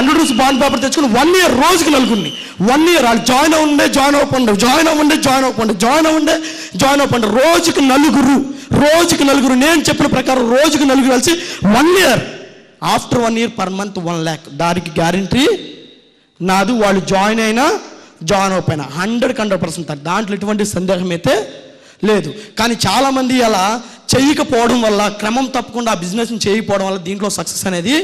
100 rupees bond paper తెచ్చుకుని 1 year రోజుకి నలుగురిని 1 year వాళ్ళు జాయిన్ అవ్వండి రోజుకి నలుగురు నేను చెప్పిన ప్రకారం రోజుకి నలుగురు కలిసి 1 year. After 1 year per month 1 lakh. దానికి గ్యారంటీ నాది. వాళ్ళు జాయిన్ అవ్వకపోయినా 100% దాంట్లో ఎటువంటి సందేహం అయితే లేదు. కానీ చాలామంది అలా చేయకపోవడం వల్ల, క్రమం తప్పకుండా ఆ బిజినెస్ని చేయకపోవడం వల్ల దీంట్లో సక్సెస్ అనేది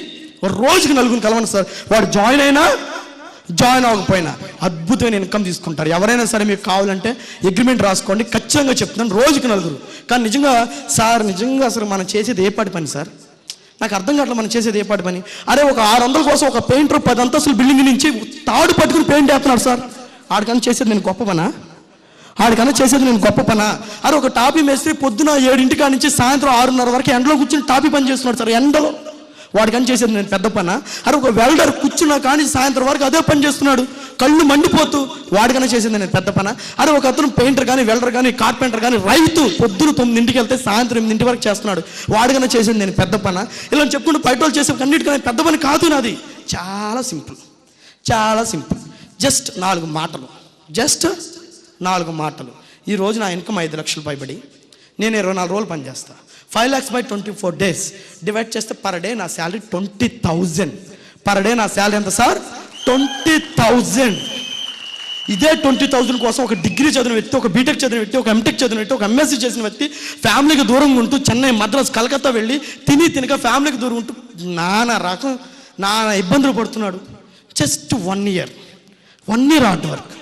రోజుకి నలుగురిని కలవండి సార్. వాడు జాయిన్ అవ్వకపోయినా అద్భుతమైన ఇన్కమ్ తీసుకుంటారు. ఎవరైనా సరే మీకు కావాలంటే అగ్రిమెంట్ రాసుకోండి, ఖచ్చితంగా చెప్తున్నాను, రోజుకి నలుగురు. కానీ నిజంగా అసలు మనం చేసేది ఏ పాటి పని సార్? నాకు అర్థం కావట్లేదు మనం చేసేది ఏ పాటి పని. అరే ఒక 600 కోసం ఒక పెయింటర్ 10 అంతస్తుల బిల్డింగ్ నుంచి తాడు పట్టుకుని పెయింట్ వేస్తున్నాడు సార్. ఆడికన్నా చేసేది నేను గొప్ప పనా? అరే ఒక టాపీ మేస్త్రి పొద్దున 7 నుంచి సాయంత్రం 6:30 వరకు ఎండలో కూర్చొని టాపీ పని చేస్తున్నాడు సార్, ఎండలో. వాడికని చేసేది నేను పెద్ద పనా? అరే ఒక వెల్డర్ కూర్చున్నా కానీ సాయంత్రం వరకు అదే పని చేస్తున్నాడు, కళ్ళు మండిపోతూ, వాడికన్నా చేసేది నేను పెద్ద పనా? అరే ఒక అతను పెయింటర్ కానీ, వెల్డర్ కానీ, కార్పెంటర్ కానీ, రైతు పొద్దున 9 వెళ్తే సాయంత్రం 8 వరకు చేస్తున్నాడు, వాడికన్నా చేసేది నేను పెద్ద పనా? ఇలా చెప్పుకుంటూ బయట వాళ్ళు చేసే అన్నిటికన్నా పెద్ద పని కాదు నాది. చాలా సింపుల్. జస్ట్ 4 మాటలు. ఈరోజు నా ఇన్కమ్ 5 లక్షలు పైబడి నేను 24 రోజులు పని చేస్తా. 5 lakhs by 24 days డివైడ్ చేస్తే పర్ డే నా శాలరీ 20,000. పర్ డే నా శాలరీ ఎంత సార్? 20,000. ఇదే 20,000 కోసం ఒక డిగ్రీ చదివిన వ్యక్తి, ఒక బీటెక్ చదివిన వ్యక్తి, ఒక ఎంటెక్ చదివిన వ్యక్తి, ఒక ఎంఎస్సీ చేసిన వ్యక్తి ఫ్యామిలీకి దూరంగా ఉంటూ చెన్నై, మద్రాస్, కలకత్తా వెళ్ళి తినక ఫ్యామిలీకి దూరం ఉంటూ నానా ఇబ్బందులు పడుతున్నాడు. Just 1 year hard work,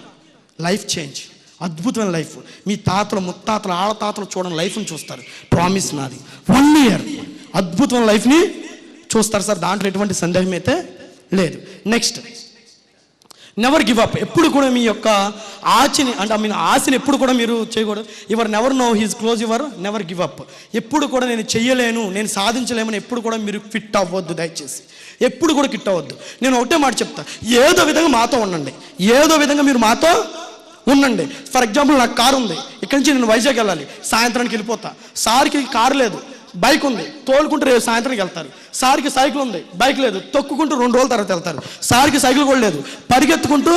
life change, అద్భుతమైన లైఫ్. మీ తాతలు, ముత్తాతలు, ఆడతాతలు చూడని లైఫ్ని చూస్తారు. ప్రామిస్ నాది. 1 year అద్భుతమైన లైఫ్ని చూస్తారు సార్, దాంట్లో ఎటువంటి సందేహం అయితే లేదు. Next, never give up. ఎప్పుడు కూడా మీ యొక్క ఆశని ఎప్పుడు కూడా మీరు చేయకూడదు. Your never know he's close your never give up. ఎప్పుడు కూడా నేను చెయ్యలేను, నేను సాధించలేమని ఎప్పుడు కూడా మీరు ఫిట్ అవ్వద్దు. దయచేసి ఎప్పుడు కూడా కిట్ అవ్వద్దు. నేను ఒకటే మాట చెప్తా, ఏదో విధంగా మాతో ఉండండి, మీరు మాతో ఉండండి. ఫర్ ఎగ్జాంపుల్ నాకు కారు ఉంది, ఇక్కడి నుంచి నేను వైజాగ్ వెళ్ళాలి, సాయంత్రానికి వెళ్ళిపోతా. సార్కి కారు లేదు, బైక్ ఉంది, తోలుకుంటూ రేపు సాయంత్రానికి వెళ్తారు. సార్కి సైకిల్ ఉంది, బైక్ లేదు, తొక్కుకుంటూ 2 రోజుల తర్వాత వెళ్తారు. సార్కి సైకిల్ కూడా లేదు, పరిగెత్తుకుంటూ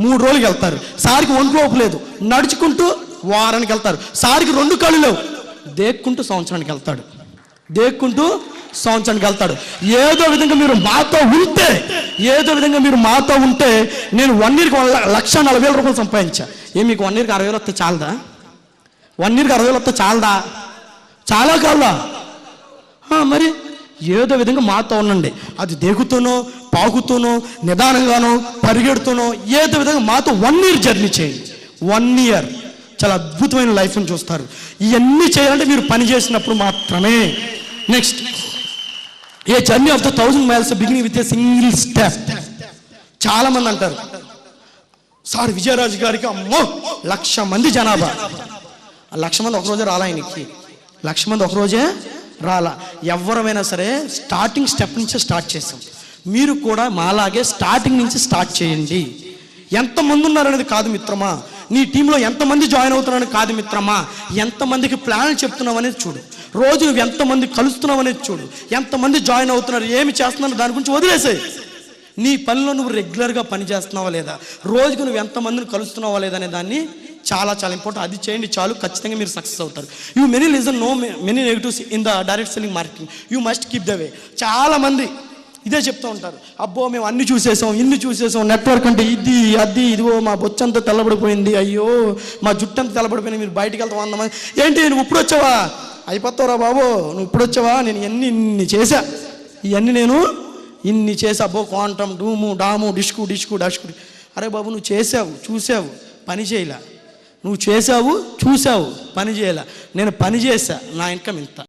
3 రోజులకి వెళ్తారు. సార్కి ఒంట్లోపు లేదు, నడుచుకుంటూ వారానికి వెళ్తారు. సార్కి 2 కళ్ళు లేవు, దేక్కుంటూ సంవత్సరానికి వెళ్తాడు. ఏదో విధంగా మీరు మాతో ఉంటే నేను 1 yearకి 1,40,000 రూపాయలు సంపాదించా. మీకు 1 yearకి 60,000 వస్తే చాలదా? 1 yearకి 60,000 వస్తే చాలా కాదా? మరి ఏదో విధంగా మాతో ఉండండి. అది దేగుతూనో, పాకుతూనో, నిదానంగానో, పరిగెడుతూనో, ఏదో విధంగా మాతో 1 year జర్నీ చేయండి. 1 year చాలా అద్భుతమైన లైఫ్ని చూస్తారు. ఇవన్నీ చేయాలంటే మీరు పని చేసినప్పుడు మాత్రమే. Next, A journey of the 1000 miles beginning with a single step. చాలా మంది అంటారు సార్ విజయరాజు గారికి అమ్మో 1,00,000 మంది జనాభా. 1,00,000 మంది ఒకరోజే రాలా ఆయనకి, 1,00,000 మంది ఒకరోజే రాలా. ఎవరైనా సరే స్టార్టింగ్ స్టెప్ నుంచి స్టార్ట్ చేసాం. మీరు కూడా మాలాగే స్టార్టింగ్ నుంచి స్టార్ట్ చేయండి. ఎంతమంది ఉన్నారనేది కాదు మిత్రమా, నీ టీంలో ఎంతమంది జాయిన్ అవుతున్నారని కాదు మిత్రమా, ఎంతమందికి ప్లాన్లు చెప్తున్నావు అనేది చూడు. రోజు నువ్వు ఎంతమంది కలుస్తున్నావు అనేది చూడు. ఎంతమంది జాయిన్ అవుతున్నారు, ఏమి చేస్తున్నారు దాని గురించి వదిలేసాయి. నీ పనిలో నువ్వు రెగ్యులర్గా పని చేస్తున్నావా లేదా, రోజుకు నువ్వు ఎంతమందిని కలుస్తున్నావా లేదా అనే దాన్ని చాలా ఇంపార్టెంట్. అది చేయండి చాలు, ఖచ్చితంగా మీరు సక్సెస్ అవుతారు. You many listen no many negatives in the direct selling marketing. You must keep the way. చాలామంది ఇదే చెప్తూ ఉంటారు, అబ్బో మేము అన్ని చూసేసాం, ఇన్ని చూసేసాం, నెట్వర్క్ అంటే అది ఇదిగో మా బొచ్చంతా తెల్లబడిపోయింది, అయ్యో మా జుట్టు అంతా తెల్లబడిపోయింది, మీరు బయటికి వెళ్తాం 100 మంది. ఏంటి నువ్వు ఇప్పుడు వచ్చావా? అయిపోతావురా బాబు, నువ్వు ఇప్పుడు వచ్చావా? నేను ఇన్ని చేశా, ఇన్ని చేసా, అబ్బో క్వాంటమ్, డాము డిష్కు. అరే బాబు నువ్వు చూసావు పని చేయలే, నువ్వు చూసావు పని చేయలే. నేను పని చేశా, నా ఇన్కమ్ ఇంత.